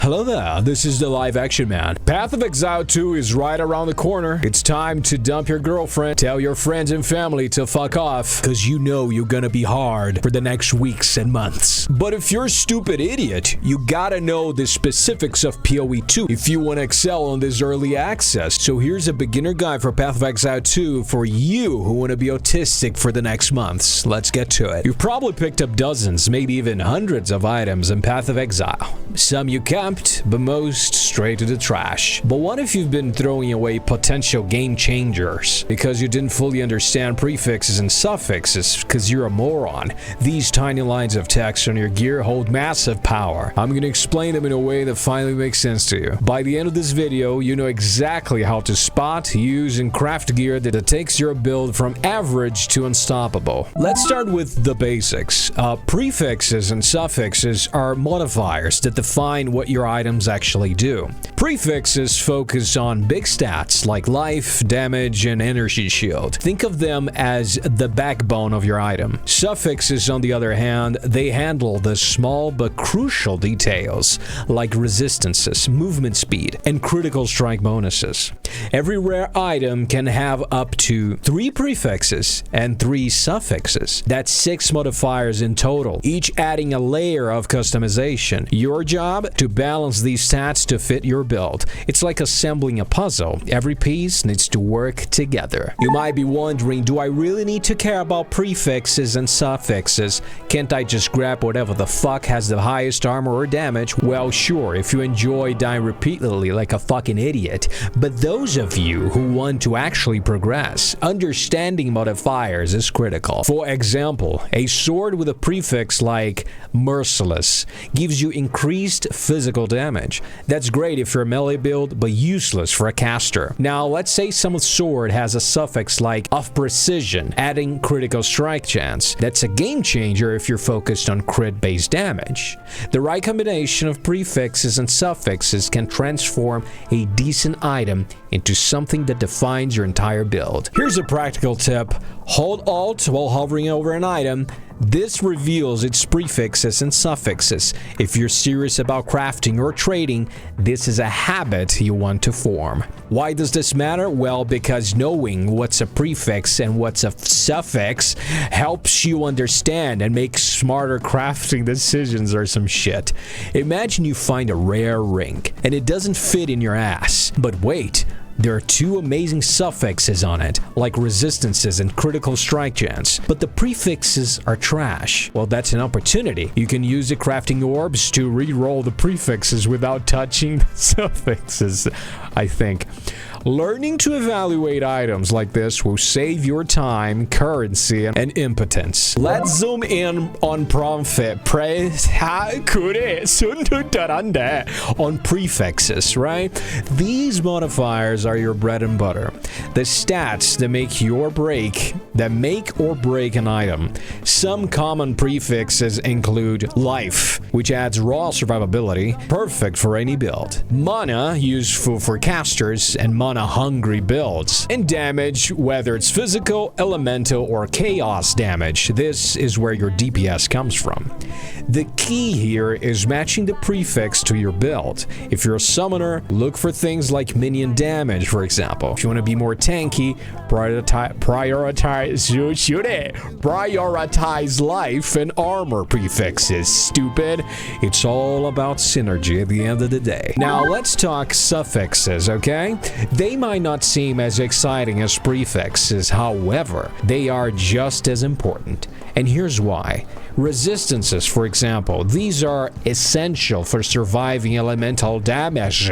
Hello there, this is the live action man. Path of Exile 2 is right around the corner. It's time to dump your girlfriend, tell your friends and family to fuck off, cause you know you're gonna be hard for the next weeks and months. But if you're a stupid idiot, you gotta know the specifics of POE 2 if you wanna excel on this early access. So here's a beginner guide for Path of Exile 2 for you who wanna be autistic for the next months. Let's get to it. You've probably picked up dozens, maybe even hundreds of items in Path of Exile. Some you kept, but most straight to the trash. But what if you've been throwing away potential game changers because you didn't fully understand prefixes and suffixes because you're a moron? These tiny lines of text on your gear hold massive power. I'm going to explain them in a way that finally makes sense to you. By the end of this video, you know exactly how to spot, use, and craft gear that takes your build from average to unstoppable. Let's start with the basics. Prefixes and suffixes are modifiers that define what your items actually do. Prefixes focus on big stats like life, damage, and energy shield. Think of them as the backbone of your item. Suffixes, on the other hand, they handle the small but crucial details like resistances, movement speed, and critical strike bonuses. Every rare item can have up to 3 prefixes and 3 suffixes. That's 6 modifiers in total, each adding a layer of customization. Your job to balance these stats to fit your build. It's like assembling a puzzle. Every piece needs to work together. You might be wondering, do I really need to care about prefixes and suffixes? Can't I just grab whatever the fuck has the highest armor or damage? Well, sure, if you enjoy dying repeatedly like a fucking idiot. But those of you who want to actually progress, understanding modifiers is critical. For example, a sword with a prefix like merciless gives you increased physical damage. That's great if you're a melee build, but useless for a caster. Now, let's say some sword has a suffix like of precision, adding critical strike chance. That's a game changer if you're focused on crit-based damage. The right combination of prefixes and suffixes can transform a decent item into something that defines your entire build. Here's a practical tip. Hold Alt while hovering over an item. This reveals its prefixes and suffixes. If you're serious about crafting or trading, this is a habit you want to form. Why does this matter? Well, because knowing what's a prefix and what's a suffix helps you understand and make smarter crafting decisions or some shit. Imagine you find a rare ring and it doesn't fit in your ass. But wait, there are 2 amazing suffixes on it, like resistances and critical strike chance, but the prefixes are trash. Well, that's an opportunity. You can use the crafting orbs to re-roll the prefixes without touching the suffixes, I think. Learning to evaluate items like this will save your time, currency, and impotence. Let's zoom in on prefixes, right? These modifiers are your bread and butter. The stats that make or break an item. Some common prefixes include life, which adds raw survivability, perfect for any build. Mana, useful for casters and mana-hungry builds. And damage, whether it's physical, elemental, or chaos damage. This is where your DPS comes from. The key here is matching the prefix to your build. If you're a summoner, look for things like minion damage, for example. If you want to be more tanky, prioritize life and armor prefixes. Stupid. It's all about synergy at the end of the day. Now, let's talk suffixes, okay? They might not seem as exciting as prefixes, however, they are just as important. And here's why. Resistances, for example, these are essential for surviving elemental damage.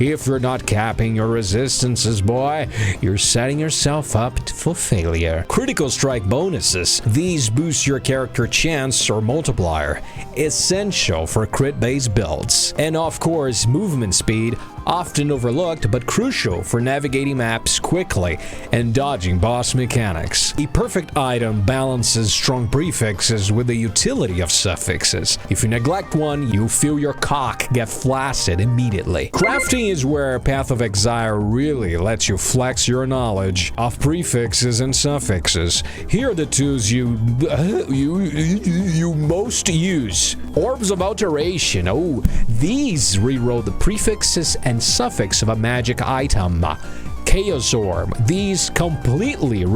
If you're not capping your resistances, boy, you're setting yourself up for failure. Critical strike bonuses, these boost your character chance or multiplier, essential for crit-based builds. And of course, movement speed, often overlooked but crucial for navigating maps quickly and dodging boss mechanics. The perfect item balances strong strong prefixes with the utility of suffixes. If you neglect one, you feel your cock get flaccid immediately. Crafting is where Path of Exile really lets you flex your knowledge of prefixes and suffixes. Here are the tools you most use. Orbs of Alteration. Oh, these rewrote the prefixes and suffix of a magic item. Chaos Orb. These completely are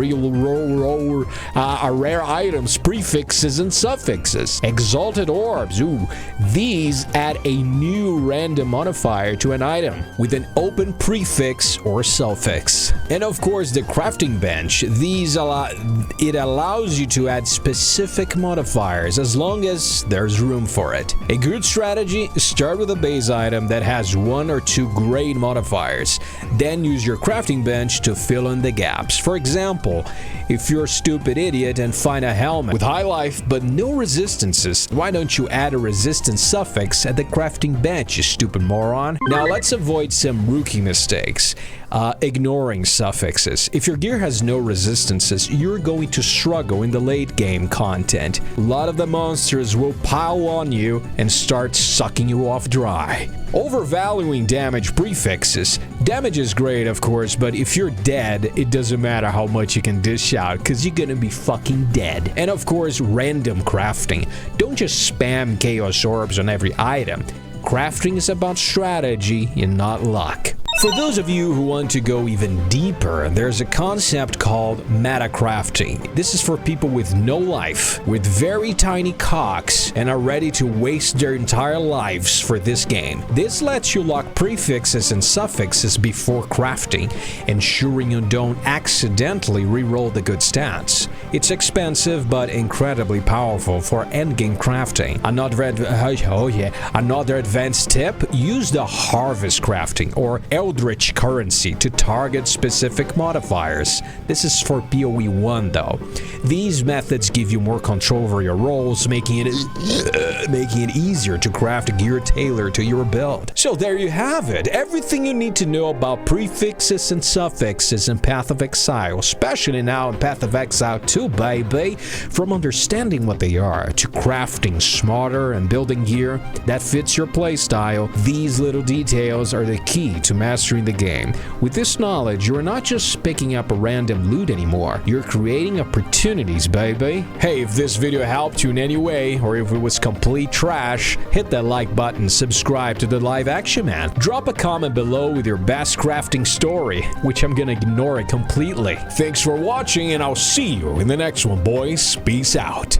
rare items, prefixes, and suffixes. Exalted Orbs. Ooh, these add a new random modifier to an item with an open prefix or suffix. And of course, the Crafting Bench. It allows you to add specific modifiers as long as there's room for it. A good strategy: start with a base item that has 1 or 2 great modifiers. Then use your Crafting Bench to fill in the gaps. For example, if you're a stupid idiot and find a helmet with high life but no resistances, why don't you add a resistance suffix at the Crafting Bench, you stupid moron? Now let's avoid some rookie mistakes. Ignoring suffixes. If your gear has no resistances, you're going to struggle in the late game content. A lot of the monsters will pile on you and start sucking you off dry. Overvaluing damage prefixes. Damage is great, of course, but if you're dead, it doesn't matter how much you can dish out, because you're gonna be fucking dead. And of course, random crafting. Don't just spam Chaos Orbs on every item. Crafting is about strategy and not luck. For those of you who want to go even deeper, there's a concept called meta crafting. This is for people with no life, with very tiny cocks, and are ready to waste their entire lives for this game. This lets you lock prefixes and suffixes before crafting, ensuring you don't accidentally reroll the good stats. It's expensive but incredibly powerful for endgame crafting. Another advanced tip: use the harvest crafting or Eldritch currency to target specific modifiers. This is for POE 1 though. These methods give you more control over your rolls, making it easier to craft gear tailored to your build. So there you have it. Everything you need to know about prefixes and suffixes in Path of Exile, especially now in Path of Exile 2, baby. From understanding what they are to crafting smarter and building gear that fits your playstyle, these little details are the key to mastering the game. With this knowledge, you're not just picking up a random loot anymore. You're creating opportunities, baby. Hey, if this video helped you in any way, or if it was complete trash, hit that like button, subscribe to the Live Action Man. Drop a comment below with your best crafting story, which I'm gonna ignore it completely. Thanks for watching, and I'll see you in the next one, boys. Peace out.